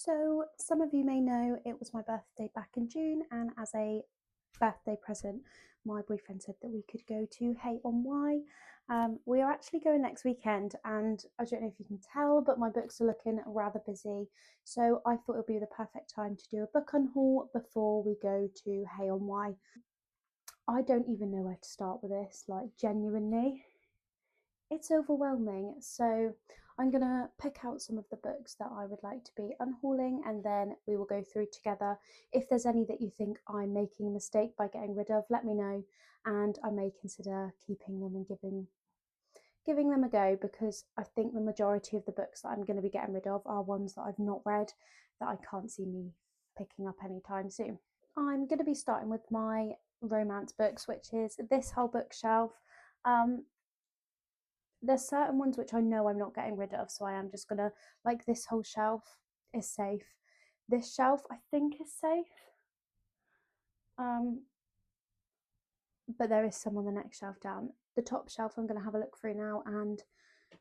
So some of you may know it was my birthday back in June, and as a birthday present my boyfriend said that we could go to Hay-on-Wye. We are actually going next weekend, and I don't know if you can tell, but my books are looking rather busy, so I thought it would be the perfect time to do a book unhaul before we go to Hay-on-Wye. I don't even know where to start with this, like genuinely. It's overwhelming. So I'm going to pick out some of the books that I would like to be unhauling, and then we will go through together. If there's any that you think I'm making a mistake by getting rid of, let me know, and I may consider keeping them and giving them a go, because I think the majority of the books that I'm going to be getting rid of are ones that I've not read that I can't see me picking up anytime soon. I'm going to be starting with my romance books, which is this whole bookshelf. There's certain ones which I know I'm not getting rid of, so I am just gonna, like, this whole shelf is safe. This shelf I think is safe, but there is some on the next shelf down. The top shelf I'm gonna have a look through now, and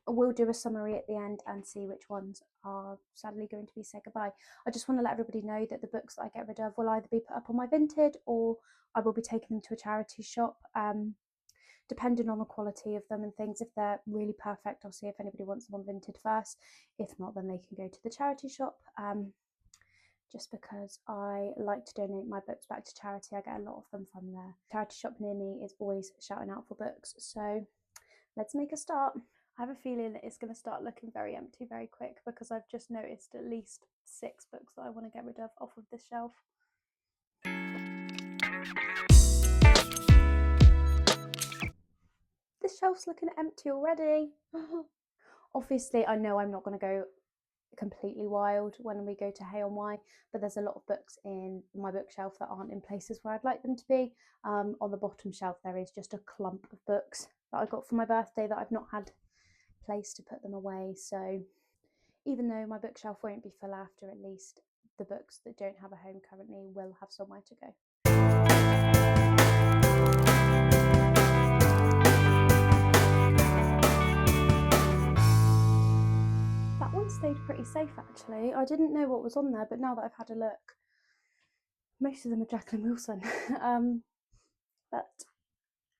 we'll do a summary at the end and see which ones are sadly going to be said goodbye. I just want to let everybody know that the books that I get rid of will either be put up on my Vinted, or I will be taking them to a charity shop. Depending on the quality of them and things. If they're really perfect, I'll see if anybody wants them on Vinted first. If not, then they can go to the charity shop. Just because I like to donate my books back to charity. I get a lot of them from there. Charity shop near me is always shouting out for books, so let's make a start. I have a feeling that it's going to start looking very empty very quick, because I've just noticed at least 6 books that I want to get rid of off of this shelf. This shelf's looking empty already. Obviously, I know I'm not going to go completely wild when we go to Hay-on-Wye, but there's a lot of books in my bookshelf that aren't in places where I'd like them to be. On the bottom shelf there is just a clump of books that I got for my birthday that I've not had place to put them away, so even though my bookshelf won't be full after, at least the books that don't have a home currently will have somewhere to go. That one stayed pretty safe actually. I didn't know what was on there, but now that I've had a look, most of them are Jacqueline Wilson. But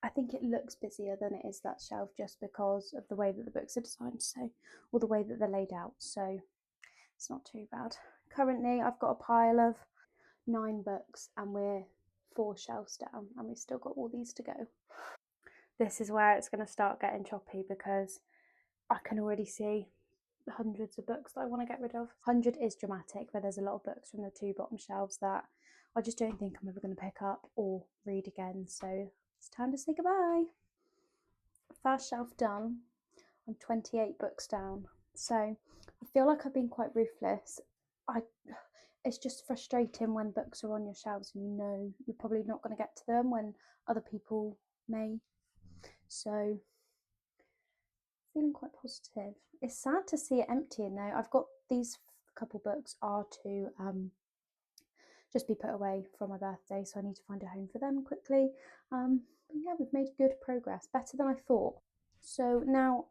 I think it looks busier than it is that shelf, just because of the way that the books are designed, so, or the way that they're laid out, so it's not too bad. Currently I've got a pile of 9 books and we're 4 shelves down, and we've still got all these to go. This is where it's going to start getting choppy, because I can already see hundreds of books that I want to get rid of. 100 is dramatic, but there's a lot of books from the 2 bottom shelves that I just don't think I'm ever going to pick up or read again, so it's time to say goodbye. First shelf done. I'm 28 books down, so I feel like I've been quite ruthless. It's just frustrating when books are on your shelves and you know you're probably not going to get to them when other people may. So feeling quite positive. It's sad to see it empty in there. I've got these couple books are to just be put away for my birthday, so I need to find a home for them quickly. But yeah, we've made good progress, better than I thought. So now,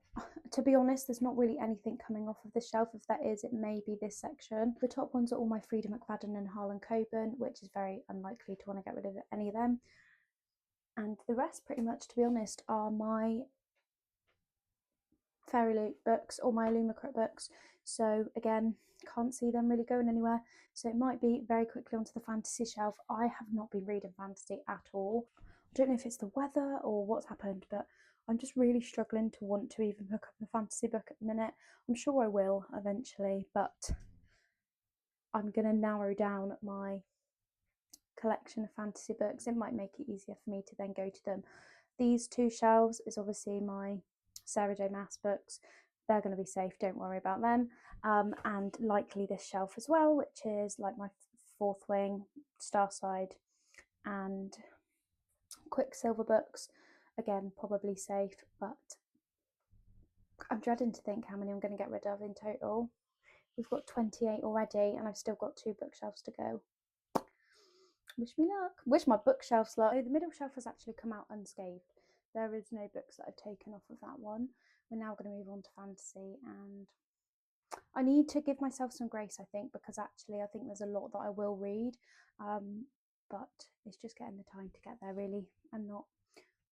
to be honest, there's not really anything coming off of the shelf. If that is, it may be this section. The top ones are all my Frida McFadden and Harlan Coben, which is very unlikely to want to get rid of any of them. And the rest, pretty much, to be honest, are my Fairy Loot books or my Illumicrate books. So again, can't see them really going anywhere. So it might be very quickly onto the fantasy shelf. I have not been reading fantasy at all. I don't know if it's the weather or what's happened, but I'm just really struggling to want to even pick up a fantasy book at the minute. I'm sure I will eventually, but I'm going to narrow down my collection of fantasy books. It might make it easier for me to then go to them. These 2 shelves is obviously my Sarah J Maas books. They're going to be safe, don't worry about them. And likely this shelf as well, which is like my Fourth Wing, Starside and Quicksilver books. Again, probably safe, but I'm dreading to think how many I'm going to get rid of in total. We've got 28 already, and I've still got 2 bookshelves to go. Wish me luck. Wish my bookshelves luck. Oh, the middle shelf has actually come out unscathed. There is no books that I've taken off of that one. We're now going to move on to fantasy, and I need to give myself some grace, I think, because actually I think there's a lot that I will read, but it's just getting the time to get there really and not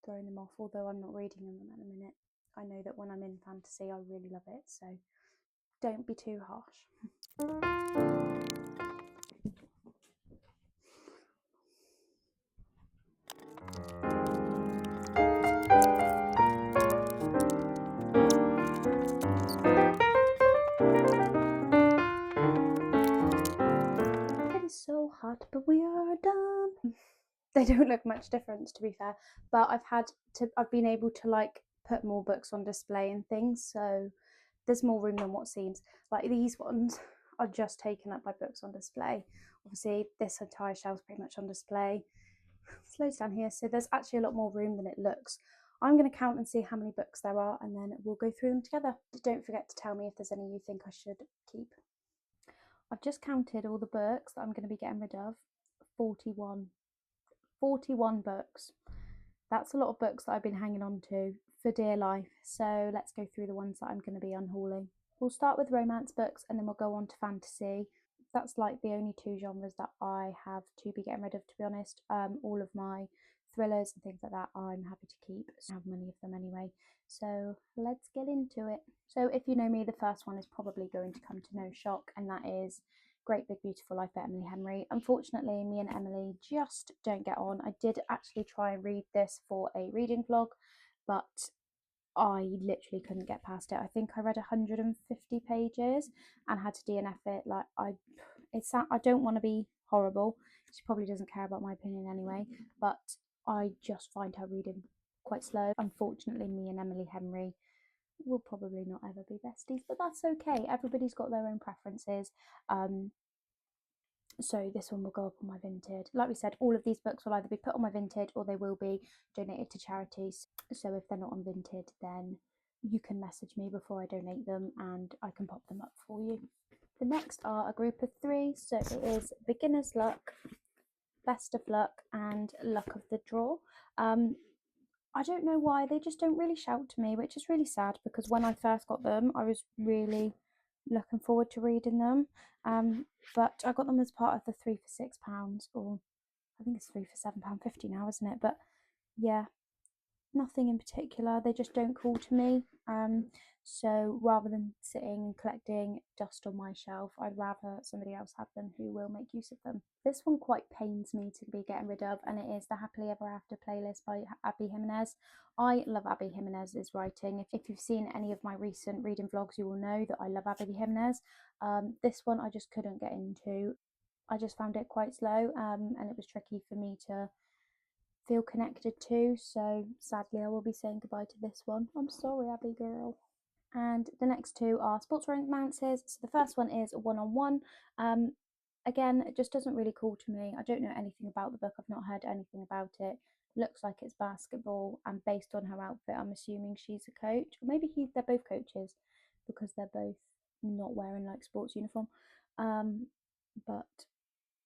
throwing them off, although I'm not reading them at the minute. I know that when I'm in fantasy I really love it, so don't be too harsh. It is so hot, but we are done. They don't look much different, to be fair, but I've been able to like put more books on display and things, so there's more room than what seems. Like these ones are just taken up by books on display. Obviously this entire shelf's pretty much on display. Slows down here, so there's actually a lot more room than it looks. I'm going to count and see how many books there are, and then we'll go through them together. Don't forget to tell me if there's any you think I should keep. I've just counted all the books that I'm going to be getting rid of. 41 books. That's a lot of books that I've been hanging on to for dear life. So let's go through the ones that I'm going to be unhauling. We'll start with romance books and then we'll go on to fantasy. That's like the only two genres that I have to be getting rid of, to be honest. All of my thrillers and things like that I'm happy to keep. I have many of them anyway. So let's get into it. So if you know me, the first one is probably going to come to no shock, and that is Great Big Beautiful Life by Emily Henry. Unfortunately, me and Emily just don't get on. I did actually try and read this for a reading vlog, but I literally couldn't get past it. I think I read 150 pages and had to DNF it. Like I don't want to be horrible. She probably doesn't care about my opinion anyway, but I just find her reading quite slow. Unfortunately, me and Emily Henry will probably not ever be besties, but that's okay. Everybody's got their own preferences. So this one will go up on my Vinted. Like we said, all of these books will either be put on my Vinted or they will be donated to charities. So if they're not on Vinted, then you can message me before I donate them and I can pop them up for you. The next are a group of 3. So it is Beginner's Luck, Best of Luck, and Luck of the Draw. I don't know why, they just don't really shout to me, which is really sad because when I first got them, I was really looking forward to reading them. But I got them as part of the 3 for £6, or I think it's 3 for £7.50 now, isn't it? But yeah, nothing in particular. They just don't call to me. So rather than sitting and collecting dust on my shelf, I'd rather somebody else have them who will make use of them. This one quite pains me to be getting rid of, and it is the Happily Ever After playlist by Abby Jimenez. I love Abby Jimenez's writing. If you've seen any of my recent reading vlogs, you will know that I love Abby Jimenez. This one I just couldn't get into. I just found it quite slow, and it was tricky for me to feel connected to, so sadly I will be saying goodbye to this one. I'm sorry, Abby girl. And the next 2 are sports romances. So the first one is One-on-One. Again, it just doesn't really call to me. I don't know anything about the book. I've not heard anything about it. Looks like it's basketball, and based on her outfit, I'm assuming she's a coach, or maybe they're both coaches because they're both not wearing like sports uniform. But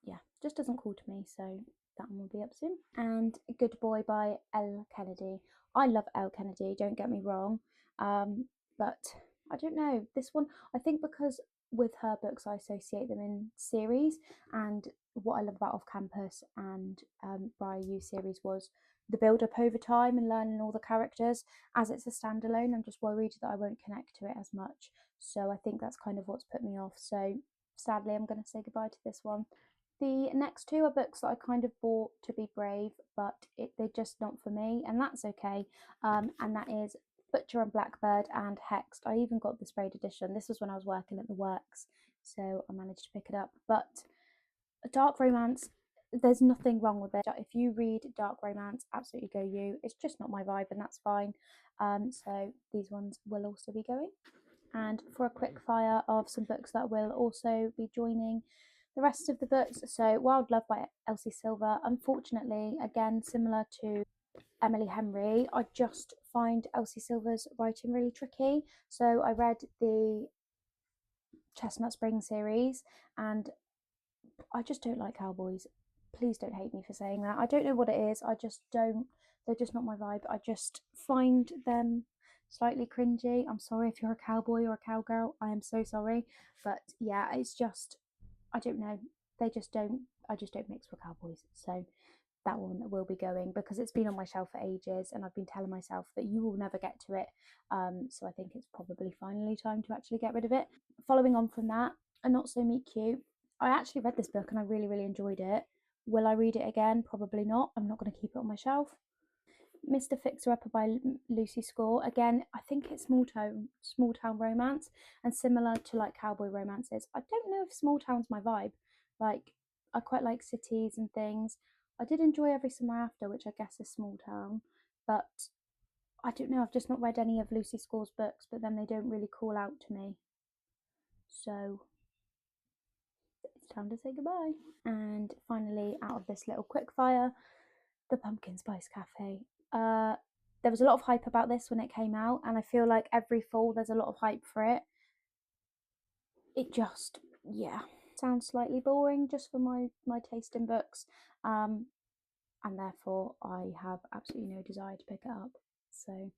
yeah, just doesn't call to me, so that one will be up soon. And Good Boy by Elle Kennedy. I love Elle Kennedy, don't get me wrong, but I don't know, this one, I think because with her books I associate them in series, and what I love about Off Campus and Briar U series was the build up over time and learning all the characters. As it's a standalone, I'm just worried that I won't connect to it as much, so I think that's kind of what's put me off. So sadly I'm going to say goodbye to this one. The next 2 are books that I kind of bought to be brave, but they're just not for me, and that's okay. And that is Butcher and Blackbird and Hexed. I even got the sprayed edition. This was when I was working at the works, so I managed to pick it up. But a dark romance, there's nothing wrong with it. If you read dark romance, absolutely go you. It's just not my vibe, and that's fine. So these ones will also be going. And for a quick fire of some books that will also be joining the rest of the books, so Wild Love by Elsie Silver. Unfortunately, again, similar to Emily Henry, I just find Elsie Silver's writing really tricky. So I read the Chestnut Spring series and I just don't like cowboys. Please don't hate me for saying that. I don't know what it is. I just don't, they're just not my vibe. I just find them slightly cringy. I'm sorry if you're a cowboy or a cowgirl. I am so sorry. But yeah, it's just, I don't know. They just don't, I just don't mix with cowboys. So that one will be going because it's been on my shelf for ages and I've been telling myself that you will never get to it. So I think it's probably finally time to actually get rid of it. Following on from that, A Not So Meet Cute. I actually read this book and I really, really enjoyed it. Will I read it again? Probably not. I'm not going to keep it on my shelf. Mr. Fixer Upper by Lucy Score. Again, I think it's small town romance, and similar to like cowboy romances. I don't know if small town's my vibe. Like, I quite like cities and things. I did enjoy Every Summer After, which I guess is small town, but I don't know. I've just not read any of Lucy Score's books, but then they don't really call out to me. So it's time to say goodbye. And finally, out of this little quickfire, The Pumpkin Spice Cafe. There was a lot of hype about this when it came out, and I feel like every fall there's a lot of hype for it. It just, yeah, sounds slightly boring just for my taste in books, and therefore I have absolutely no desire to pick it up. So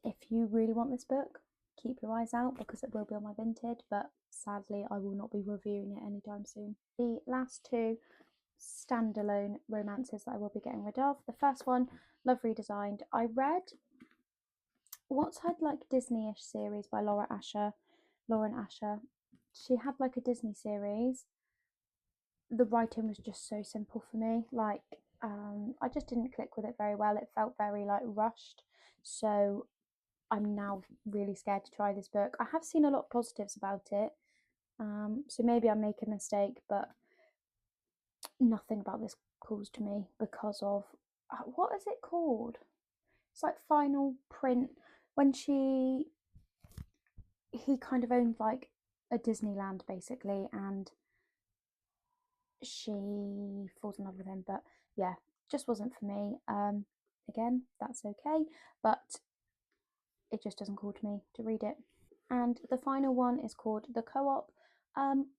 if you really want this book, keep your eyes out because it will be on my Vinted, but sadly I will not be reviewing it anytime soon. The last two standalone romances that I will be getting rid of. The first one, Love Redesigned. I read what's her like Disney-ish series by Lauren Asher. She had like a Disney series. The writing was just so simple for me. Like, I just didn't click with it very well. It felt very like rushed. So I'm now really scared to try this book. I have seen a lot of positives about it. So maybe I make a mistake, but nothing about this calls to me because of what is it called? It's like Final Print when he kind of owned like a Disneyland basically, and she falls in love with him. But yeah, just wasn't for me. Again, that's okay, but it just doesn't call to me to read it. And the final one is called The Co-op.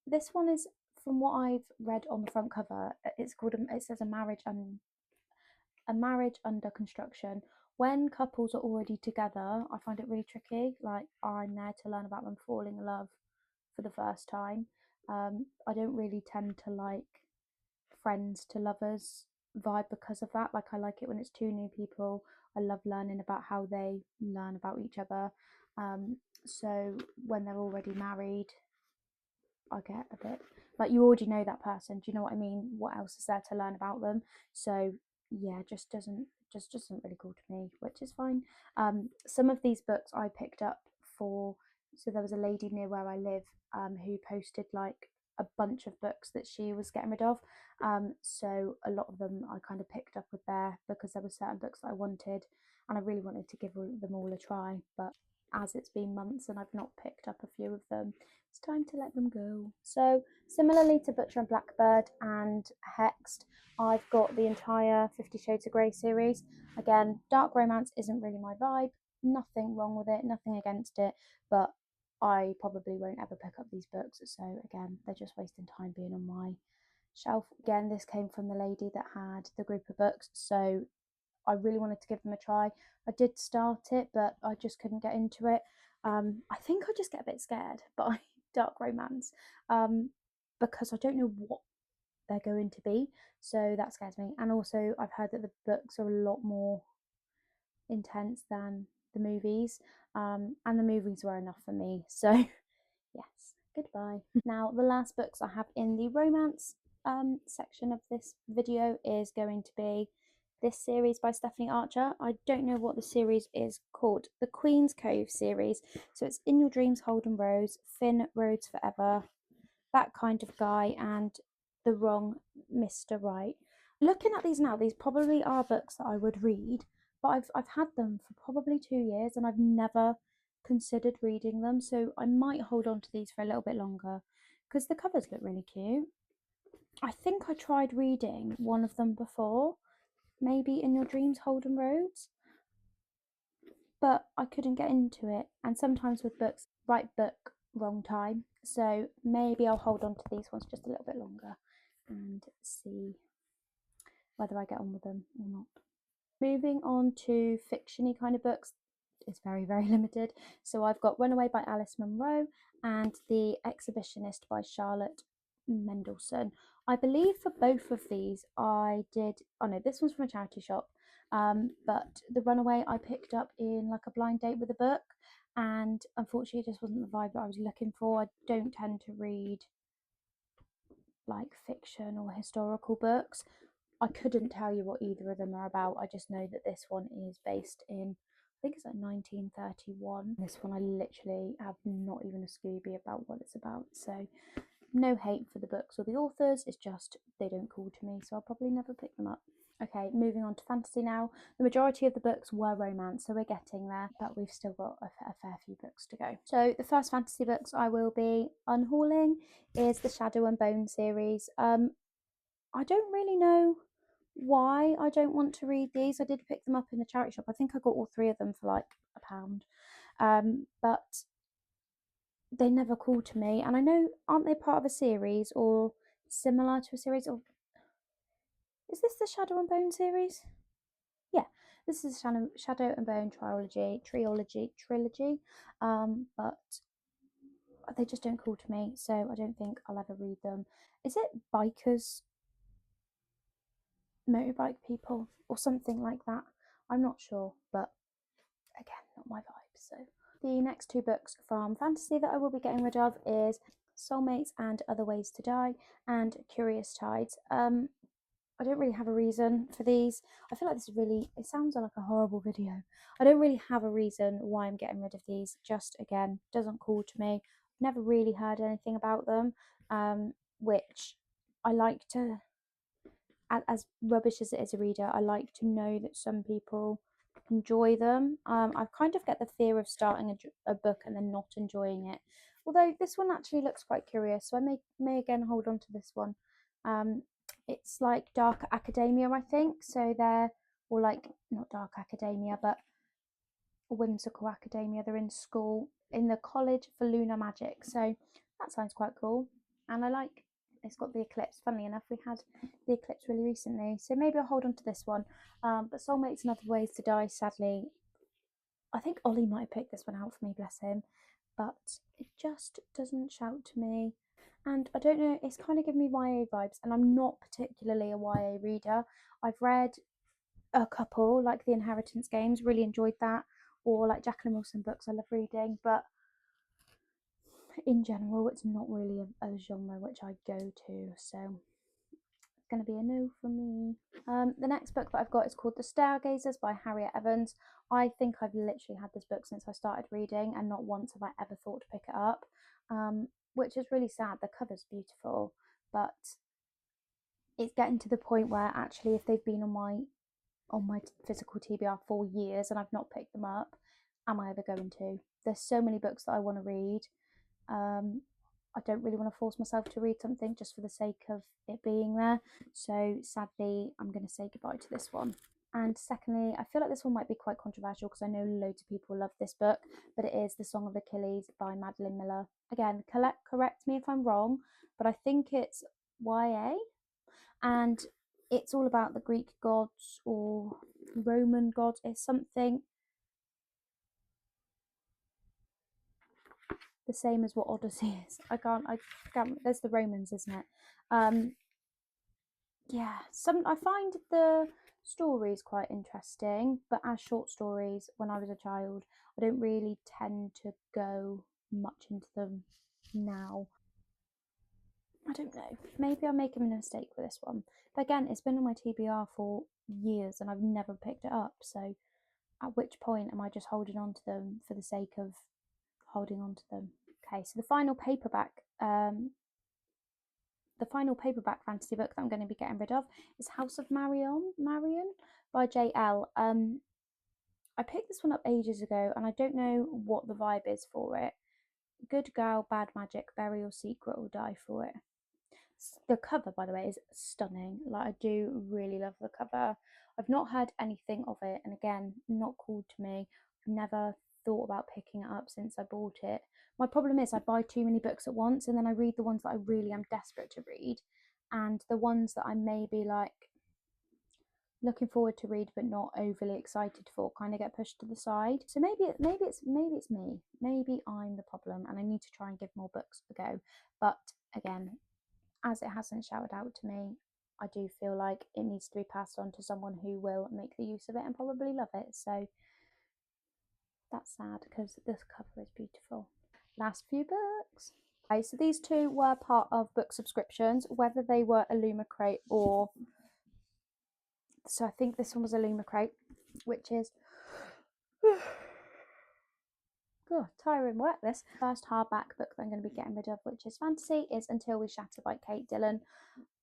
This one is, from what I've read on the front cover, it's called it says a marriage under construction. When couples are already together, I find it really tricky. Like, I'm there to learn about them falling in love for the first time. I don't really tend to like friends to lovers vibe because of that. Like, I like it when it's two new people. I love learning about how they learn about each other. So when they're already married, I get a bit like, you already know that person. Do you know what I mean? What else is there to learn about them? So yeah, just doesn't really call to me, which is fine. Some of these books I picked up for. So there was a lady near where I live who posted like a bunch of books that she was getting rid of. So a lot of them I kind of picked up with there because there were certain books that I wanted, and I really wanted to give them all a try. But as it's been months and I've not picked up a few of them, it's time to let them go. So similarly to Butcher and Blackbird and Hexed, I've got the entire 50 Shades of Grey series. Again, dark romance isn't really my vibe. Nothing wrong with it, nothing against it, but I probably won't ever pick up these books. So again, they're just wasting time being on my shelf. Again, this came from the lady that had the group of books, so I really wanted to give them a try. I did start it, but I just couldn't get into it. I think I just get a bit scared by dark romance, because I don't know what they're going to be. So that scares me. And also, I've heard that the books are a lot more intense than the movies, and the movies were enough for me. So yes, goodbye. Now, the last books I have in the romance section of this video is going to be this series by Stephanie Archer. I don't know what the series is called. The Queen's Cove series. So it's In Your Dreams, Holden Rose, Finn Rhodes Forever, That Kind of Guy, and The Wrong Mr. Right. Looking at these now, these probably are books that I would read, but I've had them for probably 2 years and I've never considered reading them. So I might hold on to these for a little bit longer because the covers look really cute. I think I tried reading one of them before, maybe In Your Dreams, Holden Rhodes, but I couldn't get into it. And sometimes with books, right book, wrong time. So maybe I'll hold on to these ones just a little bit longer and see whether I get on with them or not. Moving on to fictiony kind of books. is very, very limited. So I've got Runaway by Alice Munro and The Exhibitionist by Charlotte Mendelsohn. I believe for both of these I did, oh no, this one's from a charity shop, but The Runaway I picked up in like a blind date with a book, and unfortunately it just wasn't the vibe that I was looking for. I don't tend to read like fiction or historical books. I couldn't tell you what either of them are about. I just know that this one is based in, I think it's like 1931. This one I literally have not even a Scooby about what it's about. So no hate for the books or the authors, it's just they don't call to me, so I'll probably never pick them up. Okay, moving on to fantasy now. The majority of the books were romance, so we're getting there, but we've still got a fair few books to go. So the first fantasy books I will be unhauling is the Shadow and Bone series. I don't really know why I don't want to read these. I did pick them up in the charity shop. I think I got all three of them for like £1. But they never called to me, and I know, aren't they part of a series or similar to a series? Or is this the Shadow and Bone series? Yeah, this is Shadow and Bone trilogy. But they just don't call to me, so I don't think I'll ever read them. Is it bikers, motorbike people, or something like that? I'm not sure, but again, not my vibe. So the next two books from fantasy that I will be getting rid of is Soulmates and Other Ways to Die and Curious Tides. I don't really have a reason for these. I feel like this is really, it sounds like a horrible video. I don't really have a reason why I'm getting rid of these. Just, again, doesn't call to me. Never really heard anything about them, which I like to, as rubbish as it is a reader, I like to know that some people enjoy them. I kind of get the fear of starting a book and then not enjoying it. Although this one actually looks quite curious, so I may again hold on to this one. It's like dark academia, I think. So they're, or like not dark academia, but whimsical academia. They're in school in the College for Lunar Magic. So that sounds quite cool. And I like, it's got the eclipse. Funnily enough, we had the eclipse really recently. So maybe I'll hold on to this one. But Soulmates and Other Ways to Die, sadly, I think Ollie might have picked this one out for me, bless him. But it just doesn't shout to me. And I don't know, it's kind of giving me YA vibes, and I'm not particularly a YA reader. I've read a couple, like the Inheritance Games, really enjoyed that, or like Jacqueline Wilson books I love reading, but in general, it's not really a genre which I go to, so it's going to be a no for me. The next book that I've got is called The Stargazers by Harriet Evans. I think I've literally had this book since I started reading, and not once have I ever thought to pick it up, which is really sad. The cover's beautiful, but it's getting to the point where actually if they've been on my physical TBR for years and I've not picked them up, am I ever going to? There's so many books that I want to read. I don't really want to force myself to read something just for the sake of it being there. So sadly, I'm going to say goodbye to this one. And secondly, I feel like this one might be quite controversial because I know loads of people love this book, but it is The Song of Achilles by Madeline Miller. Again, correct me if I'm wrong, but I think it's YA, and it's all about the Greek gods or Roman gods. It's something the same as what Odyssey is. I can't. There's the Romans, isn't it? Yeah. I find the stories quite interesting, but as short stories, when I was a child, I don't really tend to go much into them now. I don't know. Maybe I'm making a mistake with this one. But again, it's been on my TBR for years and I've never picked it up. So at which point am I just holding on to them for the sake of holding on to them? Okay, so the final paperback fantasy book that I'm going to be getting rid of is House of Marion by J.L. I picked this one up ages ago and I don't know what the vibe is for it. Good girl, bad magic, bury your secret or die for it. The cover, by the way, is stunning. Like, I do really love the cover. I've not heard anything of it, and again, not called to me. I've never thought about picking it up since I bought it. My problem is I buy too many books at once, and then I read the ones that I really am desperate to read, and the ones that I maybe like looking forward to read but not overly excited for kind of get pushed to the side. So maybe it's me. Maybe I'm the problem and I need to try and give more books a go. But again, as it hasn't shouted out to me, I do feel like it needs to be passed on to someone who will make the use of it and probably love it. So that's sad because this cover is beautiful. Last few books. Okay, so these two were part of book subscriptions, whether they were Illumicrate or... So I think this one was Illumicrate, which is... God, tiring work this. First hardback book that I'm going to be getting rid of, which is fantasy, is Until We Shatter by Kate Dillon.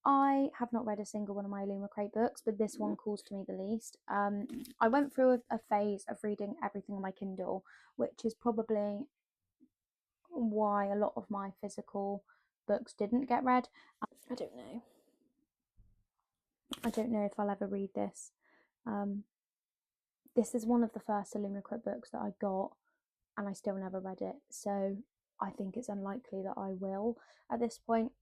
I have not read a single one of my Illumicrate books, but this one calls to me the least. I went through a phase of reading everything on my Kindle, which is probably why a lot of my physical books didn't get read. I don't know. I don't know if I'll ever read this. This is one of the first Illumicrate books that I got, and I still never read it. So I think it's unlikely that I will at this point.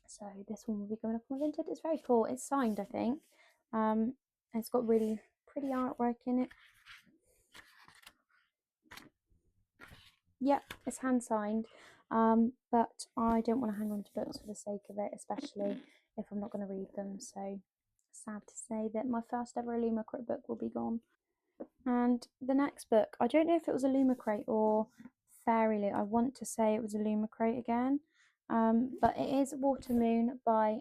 So this one will be going up on Vinted. It's very cool. It's signed, I think. It's got really pretty artwork in it. Yep, it's hand signed. But I don't want to hang on to books for the sake of it, especially if I'm not going to read them. So sad to say that my first ever Illumicrate book will be gone. And the next book, I don't know if it was Illumicrate or Fairyly. I want to say it was Illumicrate again. But it is Water Moon by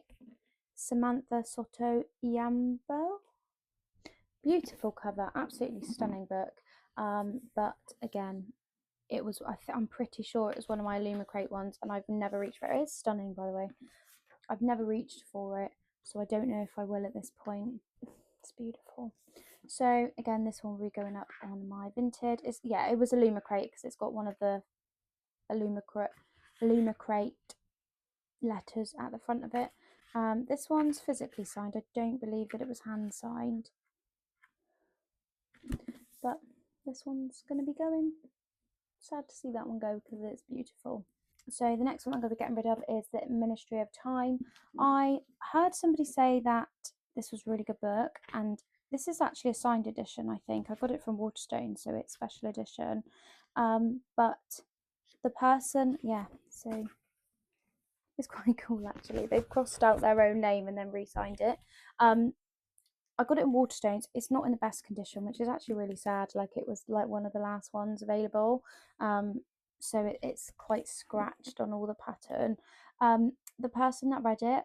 Samantha Soto Iambo. Beautiful cover, absolutely stunning book. But again, it was, I'm pretty sure it was one of my Illumicrate ones, and I've never reached for it. It is stunning, by the way. I've never reached for it, so I don't know if I will at this point. It's beautiful. So again, this one will be going up on my Vinted. It was Illumicrate because it's got one of the Illumicrate letters at the front of it. This one's physically signed. I don't believe that it was hand signed, but this one's going to be going. Sad to see that one go because it's beautiful. So the next one I'm going to be getting rid of is The Ministry of Time. I heard somebody say that this was a really good book, and this is actually a signed edition, I think. I got it from Waterstone, so it's special edition. But the person, so it's quite cool actually. They've crossed out their own name and then re-signed it. I got it in Waterstones. It's not in the best condition, which is actually really sad. Like, it was like one of the last ones available. So it's quite scratched on all the pattern. The person that read it,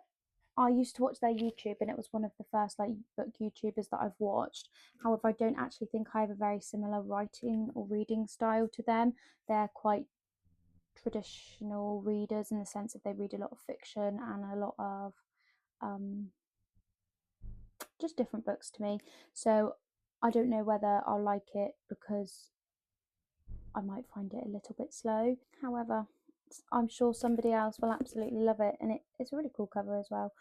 I used to watch their YouTube, and it was one of the first like book YouTubers that I've watched. However, I don't actually think I have a very similar writing or reading style to them. They're quite traditional readers in the sense that they read a lot of fiction and a lot of just different books to me. So I don't know whether I'll like it because I might find it a little bit slow. However, I'm sure somebody else will absolutely love it, and it's a really cool cover as well.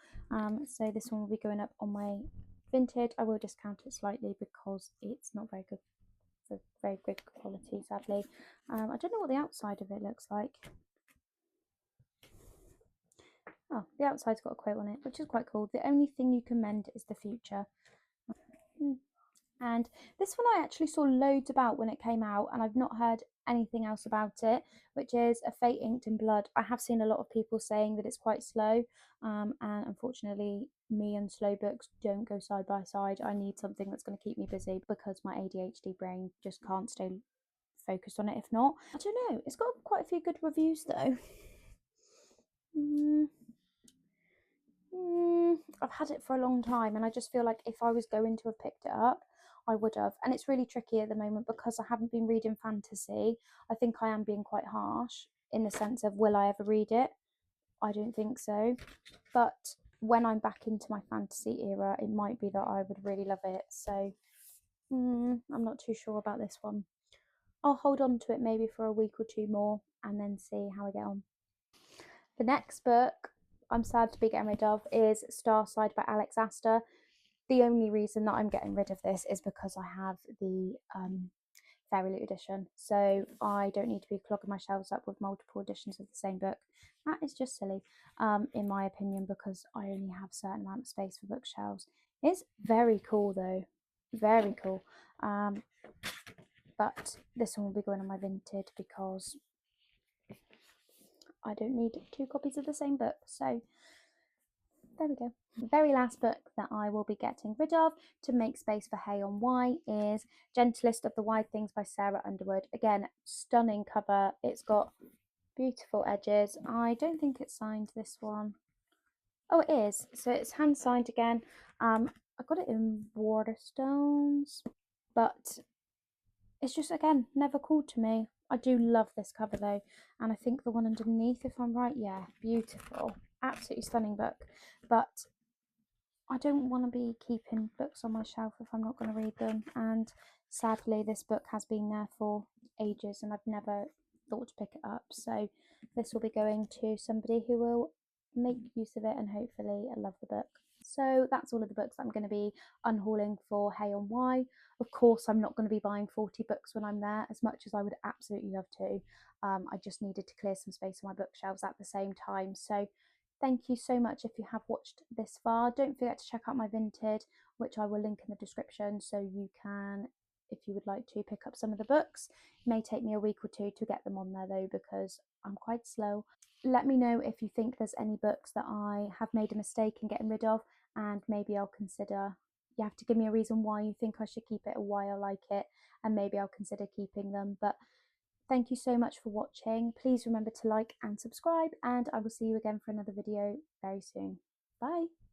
So this one will be going up on my Vinted. I will discount it slightly because it's not very good, for very good quality, sadly. I don't know what the outside of it looks like. Oh, the outside's got a quote on it, which is quite cool. The only thing you can mend is the future. And this one I actually saw loads about when it came out, and I've not heard anything else about it, which is A Fate Inked in Blood. I have seen a lot of people saying that it's quite slow, and unfortunately me and slow books don't go side by side. I need something that's going to keep me busy because my ADHD brain just can't stay focused on it if not. I don't know, it's got quite a few good reviews though. I've had it for a long time, and I just feel like if I was going to have picked it up, I would have. And it's really tricky at the moment because I haven't been reading fantasy. I think I am being quite harsh in the sense of, will I ever read it? I don't think so. But when I'm back into my fantasy era, it might be that I would really love it. So I'm not too sure about this one. I'll hold on to it maybe for a week or two more and then see how I get on. The next book I'm sad to be getting rid of is Starside by Alex Astor. The only reason that I'm getting rid of this is because I have the Fairy edition, so I don't need to be clogging my shelves up with multiple editions of the same book. That is just silly, in my opinion, because I only have a certain amount of space for bookshelves. It's very cool though, very cool. But this one will be going on my Vinted because I don't need 2 copies of the same book. So there we go. The very last book that I will be getting rid of to make space for Hay-on-Wye is Gentlest of the Wide Things by Sarah Underwood. Again, stunning cover. It's got beautiful edges. I don't think it's signed, this one. Oh, it is. So it's hand signed again. I got it in Waterstones, but it's just, again, never called to me. I do love this cover though, and I think the one underneath, if I'm right, yeah, beautiful, absolutely stunning book. But I don't want to be keeping books on my shelf if I'm not going to read them, and sadly this book has been there for ages and I've never thought to pick it up. So this will be going to somebody who will make use of it and hopefully love the book. So that's all of the books I'm going to be unhauling for Hay-on-Wye. Of course, I'm not going to be buying 40 books when I'm there, as much as I would absolutely love to. I just needed to clear some space on my bookshelves at the same time. So thank you so much if you have watched this far. Don't forget to check out my Vinted, which I will link in the description, so you can, if you would like to, pick up some of the books. It may take me a week or two to get them on there though, because I'm quite slow. Let me know if you think there's any books that I have made a mistake in getting rid of, and maybe I'll consider, you have to give me a reason why you think I should keep it or why I like it, and maybe I'll consider keeping them. But thank you so much for watching. Please remember to like and subscribe, and I will see you again for another video very soon. Bye.